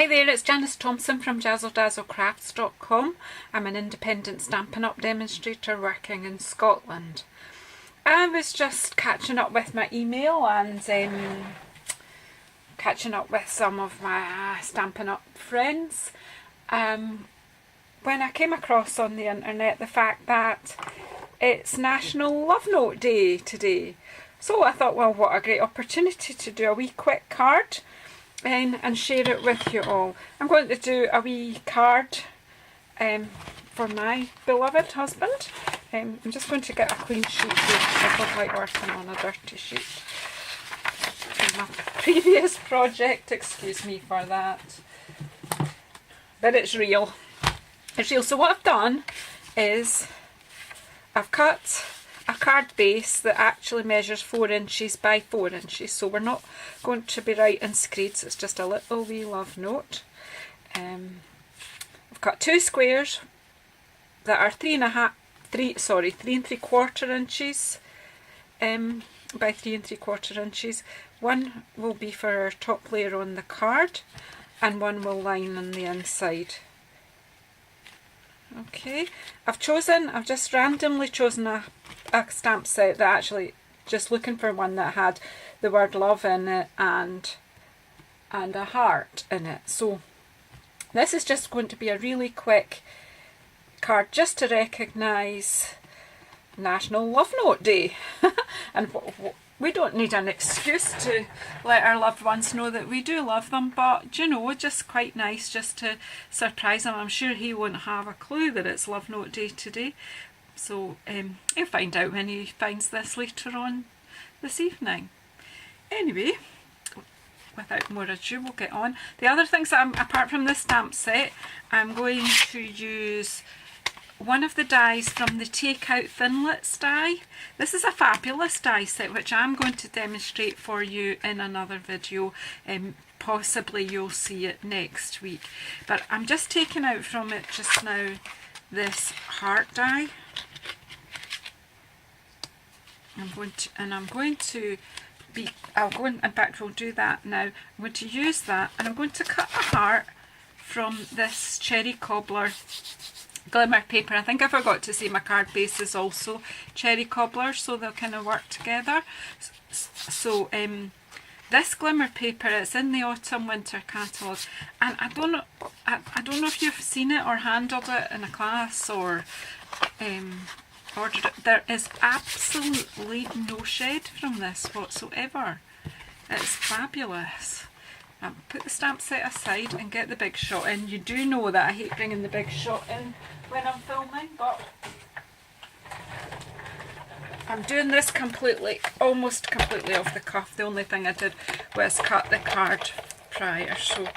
Hi there, it's Janice Thompson from JazzleDazzleCrafts.com. I'm an independent Stampin' Up! Demonstrator working in Scotland. I was just catching up with my email and catching up with some of my Stampin' Up! Friends. When I came across on the internet the fact that it's National Love Note Day today. So I thought, well, what a great opportunity to do a wee quick card and share it with you all. I'm going to do a wee card for my beloved husband. I'm just going to get a clean sheet here because I don't like working on a dirty sheet. From my previous project, excuse me for that. But it's real. It's real. So what I've done is I've cut a card base that actually measures 4 inches by 4 inches, so we're not going to be writing screeds, it's just a little wee love note. I've got 2 squares that are 3 3¾ inches by 3¾ inches. One will be for our top layer on the card and one will line on the inside. Okay, I've just randomly chosen a stamp set that actually, just looking for one that had the word love in it and a heart in it. So this is just going to be a really quick card just to recognise National Love Note Day. And we don't need an excuse to let our loved ones know that we do love them, but you know, just quite nice just to surprise him. I'm sure he won't have a clue that it's Love Note Day today, so he'll find out when he finds this later on this evening. Anyway, without more ado, we'll get on. The other things that apart from this stamp set, I'm going to use one of the dies from the Takeout Thinlits die. This is a fabulous die set which I'm going to demonstrate for you in another video. Possibly you'll see it next week. But I'm just taking out from it just now this heart die. In fact we'll do that now. I'm going to use that and I'm going to cut a heart from this Cherry Cobbler glimmer paper. I think I forgot to say my card base is also Cherry Cobbler, so they'll kind of work together. So this glimmer paper, it's in the autumn winter catalogue, and I don't know if you've seen it or handled it in a class or ordered it. There is absolutely no shed from this whatsoever. It's fabulous. Put the stamp set aside and get the Big Shot in. You do know that I hate bringing the Big Shot in when I'm filming, but I'm doing this almost completely off the cuff. The only thing I did was cut the card prior, so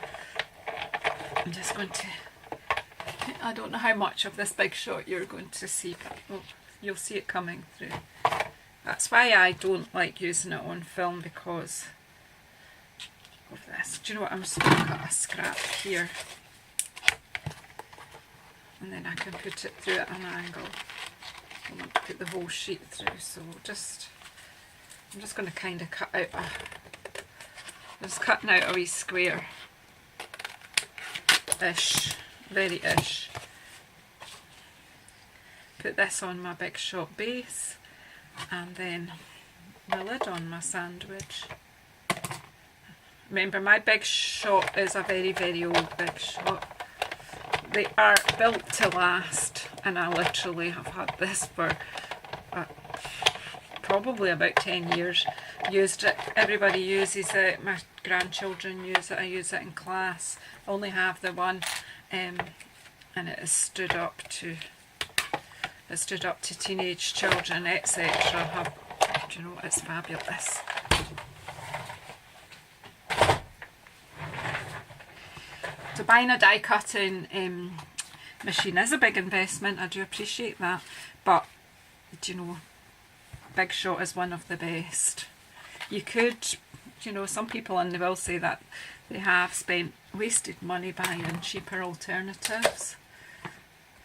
I'm just going to, I don't know how much of this Big Shot you're going to see, but well, you'll see it coming through. That's why I don't like using it on film, because of this. Do you know what? I'm just going to cut a scrap here and then I can put it through at an angle. I want to put the whole sheet through, so I'm just going to kind of cut out just cutting out a wee square ish, very ish. Put this on my Big Shot base and then the lid on my sandwich. Remember, my Big Shot is a very, very old Big Shot. They are built to last, and I literally have had this for probably about 10 years. Used it, everybody uses it, my grandchildren use it, I use it in class. I only have the one, and it has stood up to teenage children, etc. Do you know, it's fabulous. So buying a die cutting machine is a big investment, I do appreciate that, but do you know, Big Shot is one of the best. You could, you know, some people, and they will say that they have wasted money buying cheaper alternatives,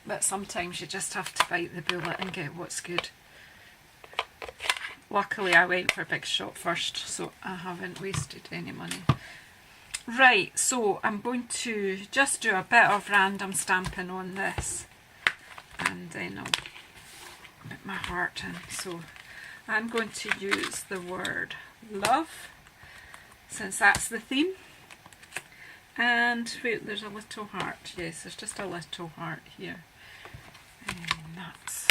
but sometimes you just have to bite the bullet and get what's good. Luckily I went for Big Shot first, so I haven't wasted any money. Right, so I'm going to just do a bit of random stamping on this, and then I'll put my heart in. So I'm going to use the word love, since that's the theme. And wait, there's a little heart. Yes, there's just a little heart here. And that's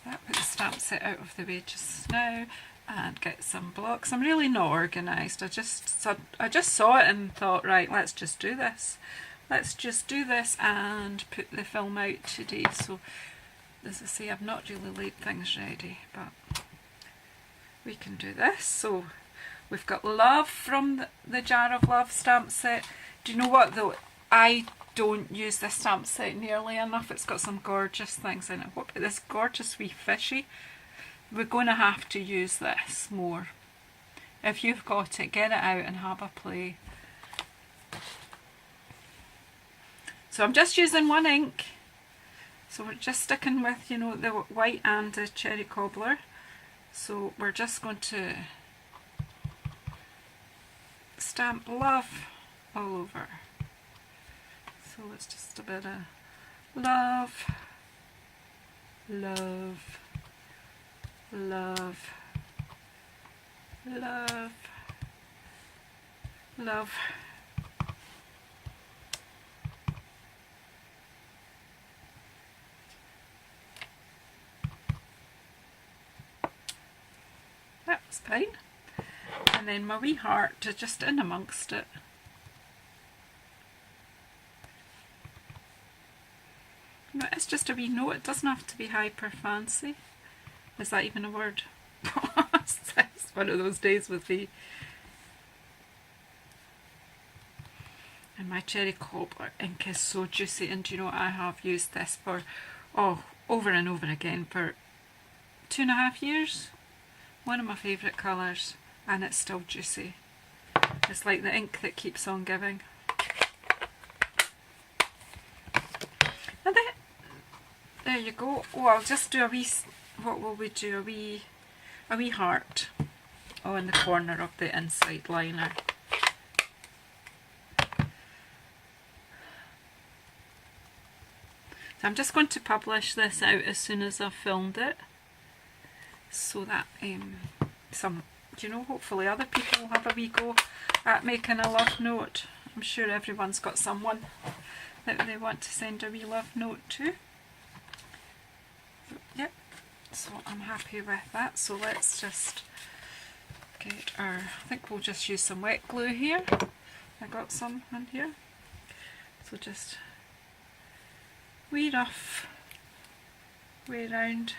that. Put the stamp set out of the way just now and get some blocks. I'm really not organised. I just saw it and thought, right, let's just do this. Let's just do this and put the film out today. So as I say, I've not really laid things ready, but we can do this. So we've got love from the Jar of Love stamp set. Do you know what though? I don't use this stamp set nearly enough. It's got some gorgeous things in it. What about this gorgeous wee fishy? We're going to have to use this more. If you've got it, get it out and have a play. So I'm just using one ink. So we're just sticking with, you know, the white and the cherry cobbler. So we're just going to stamp love all over. So it's just a bit of love, love, love, love, love. That's fine. And then my wee heart to just in amongst it. No, it's just a wee note. It doesn't have to be hyper fancy. Is that even a word? It's one of those days with me. And my cherry cobbler ink is so juicy, and you know I have used this for over and over again for 2.5 years. One of my favourite colours, and it's still juicy. It's like the ink that keeps on giving. And then, there you go. Oh, I'll just do a wee, what will we do? A wee heart in the corner of the inside liner. So I'm just going to publish this out as soon as I've filmed it, so that hopefully other people will have a wee go at making a love note. I'm sure everyone's got someone that they want to send a wee love note to. Yep, so I'm happy with that. So let's just get I think we'll just use some wet glue here. I got some in here. So just wee rough way round.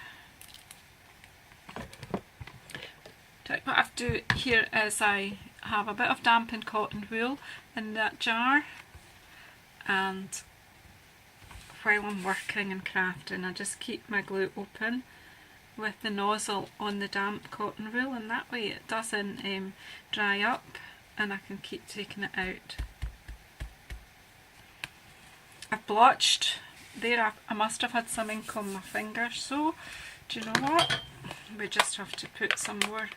What I do here is I have a bit of dampened cotton wool in that jar, and while I'm working and crafting I just keep my glue open with the nozzle on the damp cotton wool, and that way it doesn't dry up and I can keep taking it out. I've blotched there. I must have had some ink on my finger, so do you know what? We just have to put some more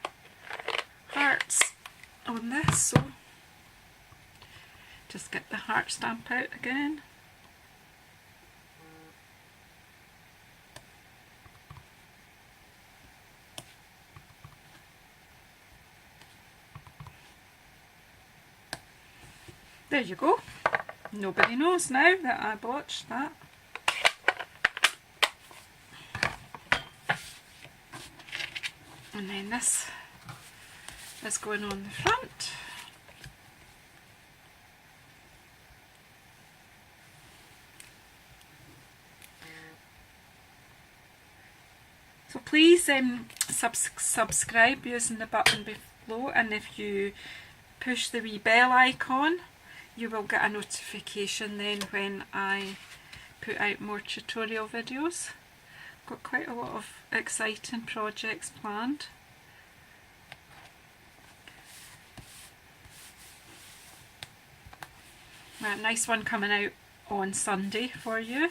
hearts on this. So just get the heart stamp out again. There you go. Nobody knows now that I blotched that. And then this is going on the front. So please subscribe using the button below, and if you push the wee bell icon, you will get a notification then when I put out more tutorial videos. Got quite a lot of exciting projects planned. A nice one coming out on Sunday for you.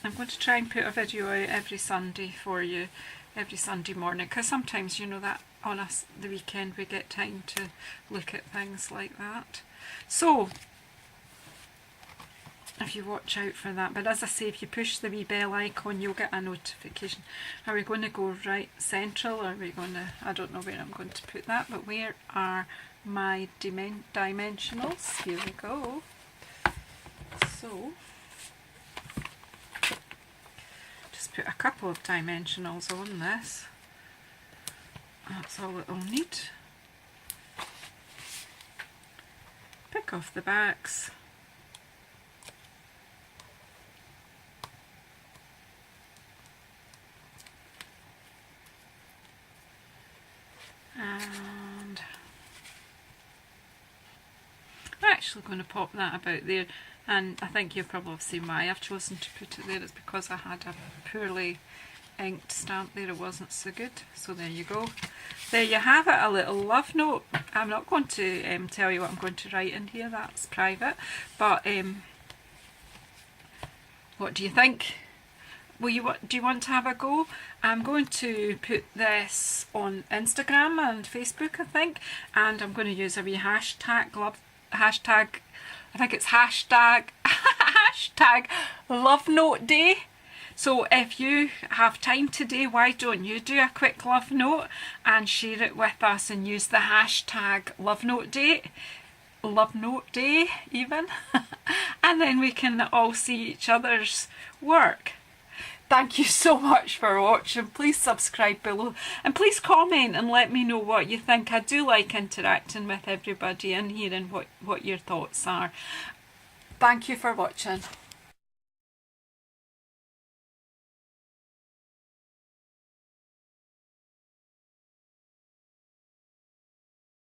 I'm going to try and put a video out every Sunday for you, every Sunday morning, because sometimes, you know, that on the weekend we get time to look at things like that. So if you watch out for that, but as I say, if you push the wee bell icon you'll get a notification. Are we going to go right central, or are we going to, I don't know where I'm going to put that, but where are my dimensionals? Here we go. So just put a couple of dimensionals on this. That's all it'll need. Pick off the backs. And I'm actually going to pop that about there, and I think you'll probably have seen why I've chosen to put it there. It's because I had a poorly inked stamp there, it wasn't so good. So there you go. There you have it, a little love note. I'm not going to tell you what I'm going to write in here, that's private, but what do you think? Do you want to have a go? I'm going to put this on Instagram and Facebook, I think, and I'm going to use a wee hashtag, I think it's hashtag Love Note Day. So if you have time today, why don't you do a quick love note and share it with us and use the hashtag Love Note Day even, and then we can all see each other's work. Thank you so much for watching. Please subscribe below and please comment and let me know what you think. I do like interacting with everybody and hearing what your thoughts are. Thank you for watching.